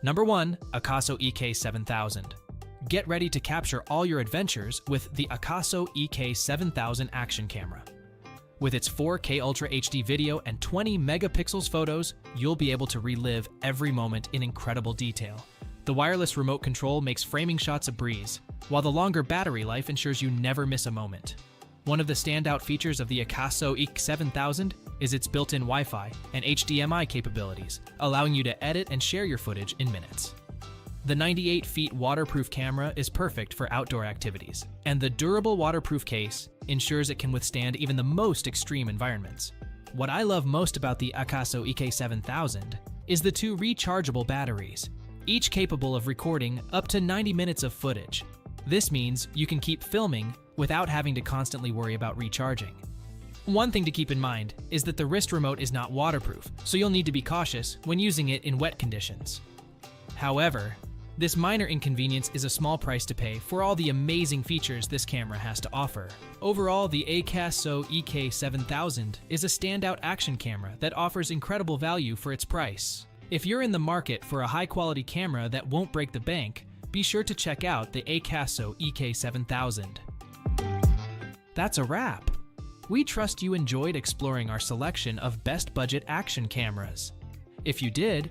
Number 1. AKASO EK7000. Get ready to capture all your adventures with the AKASO EK7000 action camera. With its 4K Ultra HD video and 20 megapixels photos, you'll be able to relive every moment in incredible detail. The wireless remote control makes framing shots a breeze, while the longer battery life ensures you never miss a moment. One of the standout features of the AKASO EK7000 is its built-in Wi-Fi and HDMI capabilities, allowing you to edit and share your footage in minutes. The 98-feet waterproof camera is perfect for outdoor activities, and the durable waterproof case ensures it can withstand even the most extreme environments. What I love most about the AKASO EK7000 is the 2 rechargeable batteries, each capable of recording up to 90 minutes of footage. This means you can keep filming without having to constantly worry about recharging. One thing to keep in mind is that the wrist remote is not waterproof, so you'll need to be cautious when using it in wet conditions. However, this minor inconvenience is a small price to pay for all the amazing features this camera has to offer. Overall, the AKASO EK7000 is a standout action camera that offers incredible value for its price. If you're in the market for a high-quality camera that won't break the bank, be sure to check out the AKASO EK7000. That's a wrap. We trust you enjoyed exploring our selection of best budget action cameras. If you did,